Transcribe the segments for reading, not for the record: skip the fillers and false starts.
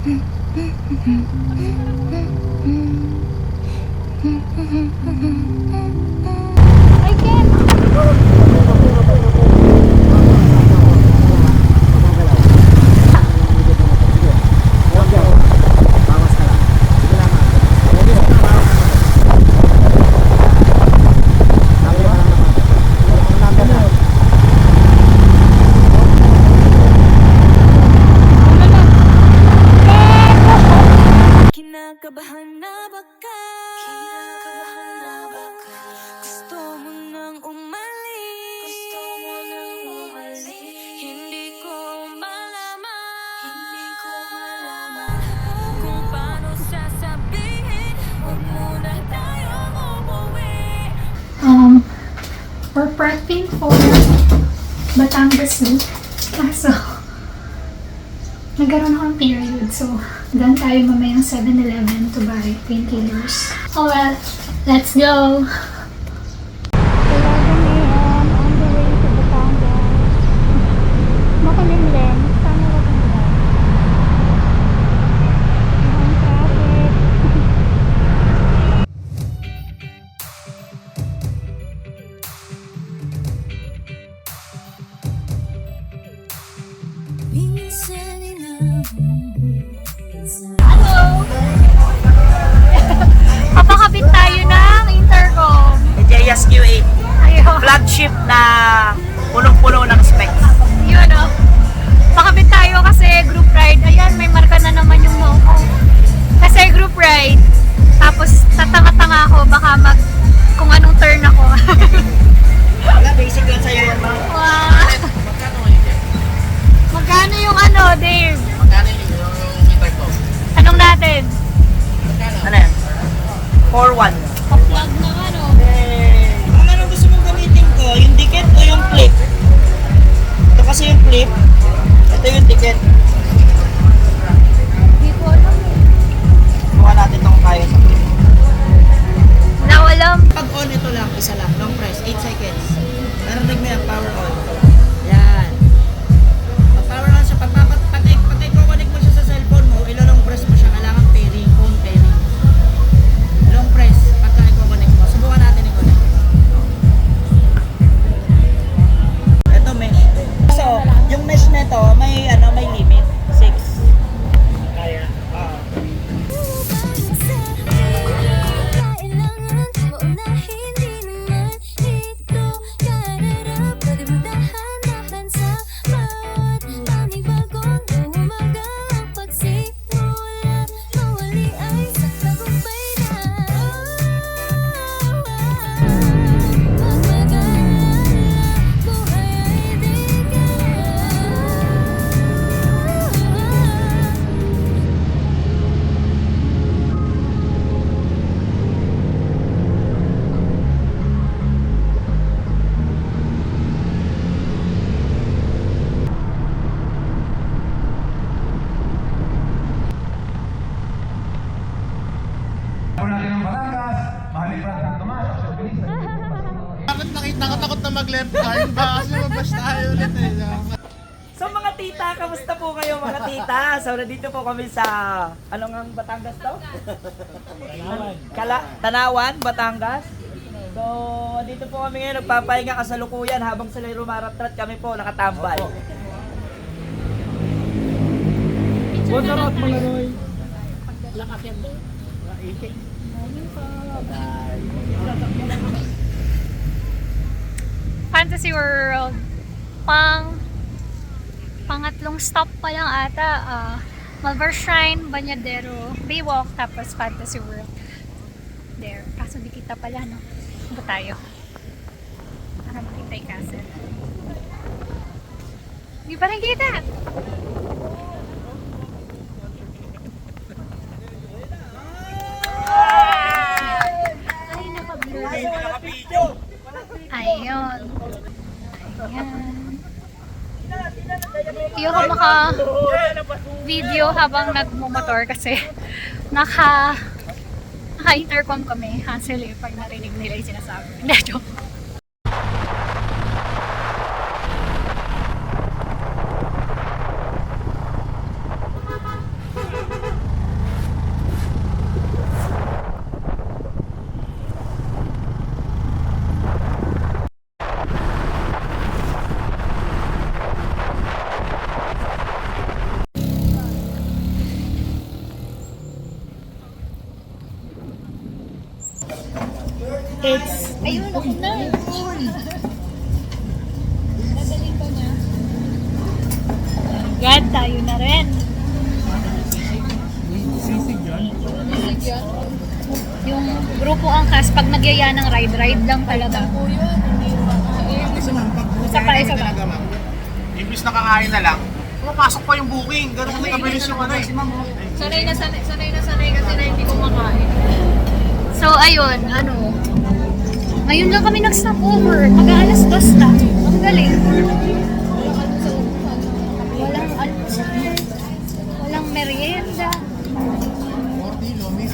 I can't. Kinakabahan na ba ka? Gusto mo nang umalis? Hindi ko malaman kung paano sasabihin. Huwag muna tayong umuwi. We're prepping for Batangas Loop. Kaso, nagkaroon ako ng period. So, doon tayo mamayang 7-Eleven to buy painkillers. Oh well, let's go! 11 a.m. on the way to Batangas. Makalimlim. Sana wag ang lang. Ang traffic. Hello! Papakabit tayo ng intercom. JS Q8, Ayun. flagship na punong-puno ng specs. Yun o. Pakabit tayo kasi group ride. Ayan, may marka na naman yung mo ko. Kasi group ride. Tapos tatanga-tanga ako. Baka kung anong turn ako. Wala, basic lang sa'yo yan, ma'am. Wow. Magkano yung ano, Dave? Magkano yung meter ko? Anong natin? Ano yan? 4-1. Pa-plug na ano. Kung anong gusto mong gamitin ko, yung ticket o yung flip? Ito kasi yung flip. Ito yung ticket. Hindi ko alam. Kuha natin itong kaya sa flip. Wala ko alam. Pag on, ito lang, isa lang. Long press, 8 seconds. Narinig mo yan, power on. Yan. Pag power on siya, pag i-connect mo siya sa cellphone mo, ilo-long press mo siya, kailangan pairing, phone pairing. Long press, pagka i-connect mo. Subukan natin i-connect. Ito mesh. So, yung mesh nito, may limit. 6. Kaya. Bakit nakit na mag-left turn ba? Kasi mabas tayo ulit eh. So mga tita, kamusta po kayo mga tita? So nandito po kami sa, anong ang Batangas to? Tanawan, Batangas. So dito po kami ngayon, nagpapahinga kasalukuyan habang sila'y rumaratrat kami po, nakatambay. Bonarot mga Roy. Fantasy World. Pangatlong stop pa lang ata. Malvar Shrine, Banyadero, Baywalk, tapos Fantasy World. There. Kaso di kita pala, no? Ba tayo? Para makita yung castle. Hindi pa rin kita! Ay, naka-blur. Ayun. Ayan. Hindi ako maka-video habang nagmumotor kasi naka-intercom kami. Hassle eh pag narinig nila yung sinasabi. Hindi, joke. It's... Ayun, ako na. Nadaling ba niya? God, tayo na rin. Sisig yan. Yung grupo angkas, pag nagyaya ng ride lang talaga. Isa ma'am, pag Isa pa, isa pa. talaga ma'am. Imbis na kakain na lang, pumapasok pa yung booking. Ganun kami kabilis yung ano eh. Sanay na sanay kasi na hindi kumakain. So, ayun, ano, ngayon lang kami nag-stopover. Mag-aalas 2 na. Ang galing. Walang almusal. Walang merienda.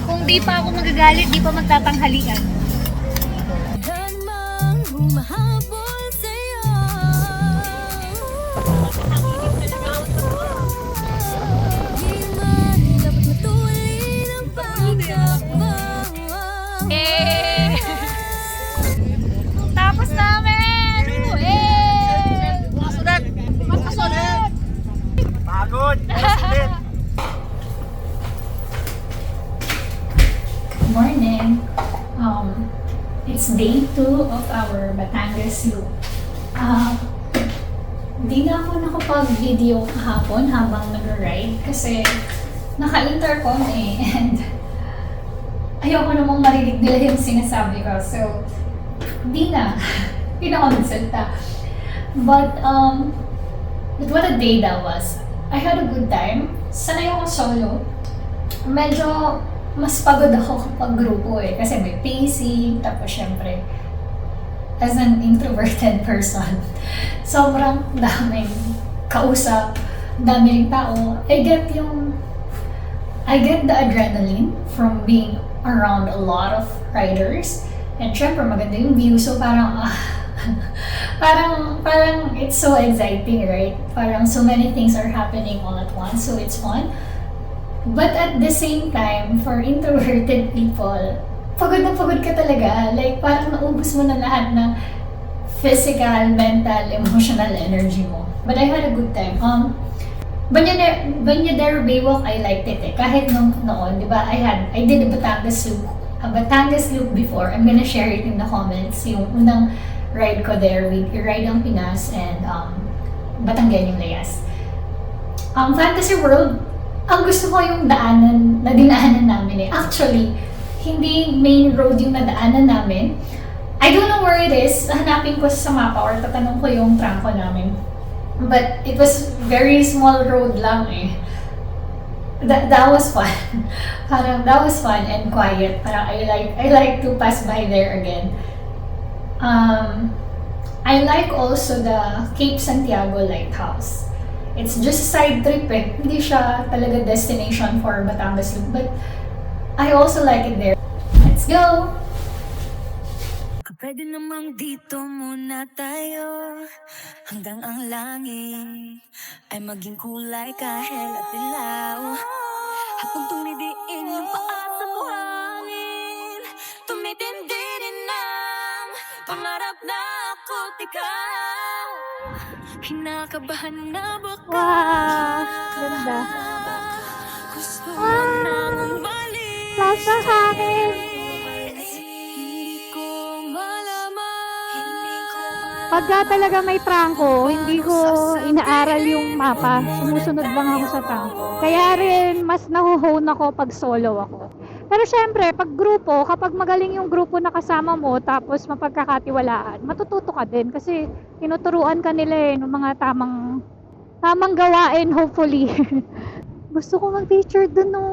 Kung di pa ako magagalit, di pa magtatanghalian. Handmang humahabol sa'yo. Di man dapat matuloy ng pagtakbo. Eh! Tapos namin! Eh! Makasunod! Makasunod! Pagod! Makasunod! Morning. It's day 2 of our Batangas loop. Di na ako nakapag-video kahapon habang nag-ride kasi naka-intercom eh and ayoko namang marinig nila yung sinasabi ko. So, di na. Di na ako nagsalita. But what a day that was. I had a good time. Sanay ako solo. Medyo mas pagod ako kapag grupo eh. Kasi may pacing, tapos syempre, as an introverted person, sobrang daming kausap, daming tao. I get the adrenaline from being around a lot of riders. And syempre, maganda yung view. So parang, parang it's so exciting, right? Parang so many things are happening all at once. So it's fun. But at the same time, for introverted people, pagod na pagod ka talaga. Like, parang naubos mo na lahat ng physical, mental, emotional energy mo. But I had a good time. Banyadero Baywalk, I liked it eh. Kahit noon, di ba, I did a Batangas loop before. I'm gonna share it in the comments. Yung unang ride ko there with Ride ang Pinas and Batanggen yung Layas. Fantasy World, ang gusto ko yung daanan na dinaanan namin eh. Actually, hindi main road yung nadaanan namin. I don't know where it is. Hanapin ko sa mapa or tatanong ko yung trangko namin. But it was very small road lang eh. That was fun. Parang that was fun and quiet. Parang I like to pass by there again. I like also the Cape Santiago Lighthouse. It's just a side trip eh. Hindi siya talaga destination for Batangas Loop. But I also like it there. Let's go! Pwede namang dito muna tayo hanggang ang langit ay maging kulay kahit at dilaw. Habang tumidiin yung paa sa buhangin, tumitindi rin ang pangarap na ako't ikaw. Kinakabahan na baka Wow! Ganda. gusto mo nang umalis. Plus na sa akin! Hindi ko malaman. Pagka talaga may trangko, hindi ko inaaral yung mapa. Sumusunod lang ako sa trangko. Kaya rin, mas nahuhone ako pag solo ako. Pero syempre, pag grupo, kapag magaling yung grupo na kasama mo, tapos mapagkakatiwalaan, matututo ka din. Kasi tinuturuan ka nila eh, ng mga tamang gawain, hopefully. Gusto ko mag-picture dun, no.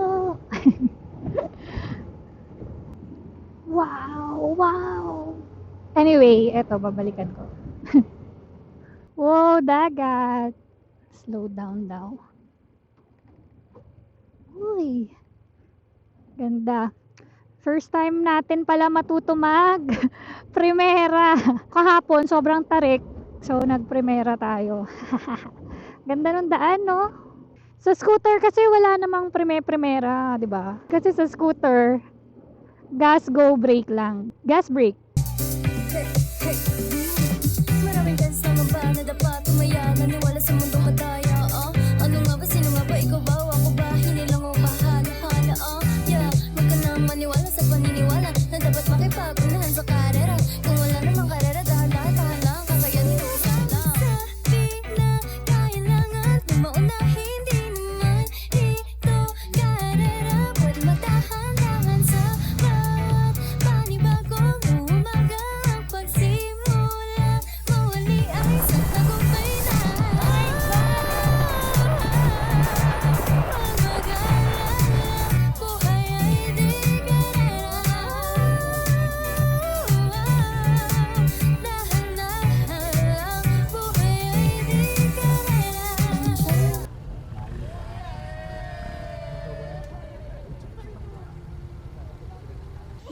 Wow! Anyway, eto, babalikan ko. Wow, dagat. Slow down daw. Uy. Ganda. First time natin pala matuto mag primera. Kahapon, sobrang tarik. So, nag-primera tayo. Ganda ng daan, no? Sa scooter kasi wala namang primera, di ba? Kasi sa scooter, gas go brake lang. Gas brake. Maraming chance naman ba na dapat tumaya, naniwala sa mundo madaya, Ano nga ba, sino nga ba, ikaw ba, o ako ba, hindi lang ako bahala, yeah. Wag ka na maniwala sa paniniwala na dapat makipagunahan sa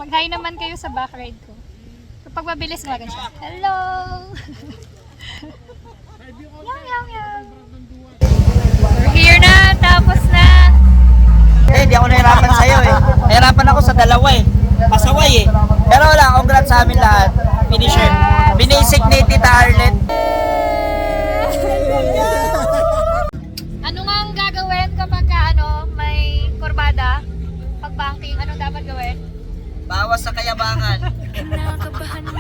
Mag-hi naman kayo sa back ride ko. Kapag mabilis, gumagan siya. Hello! Yang, yang, yang. We're here na! Tapos na! Hindi ako nahirapan sa'yo eh. Nahirapan ako sa dalawa eh. Pasaway eh. Pero wala, congrats sa amin lahat. Finisher. Binasic ni Tita Arlet. Ano nga ang gagawin kapag may kurbada? Pag banking, anong dapat gawin? Bawas sa kayabangan. Kinakabahan na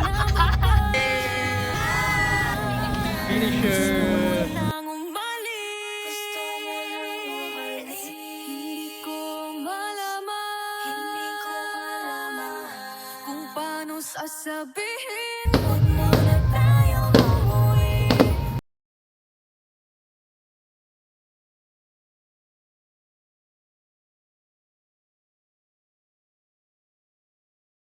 nang umalis. Gusto mo nang umalis. Hindi ko malaman kung paano sasabihin.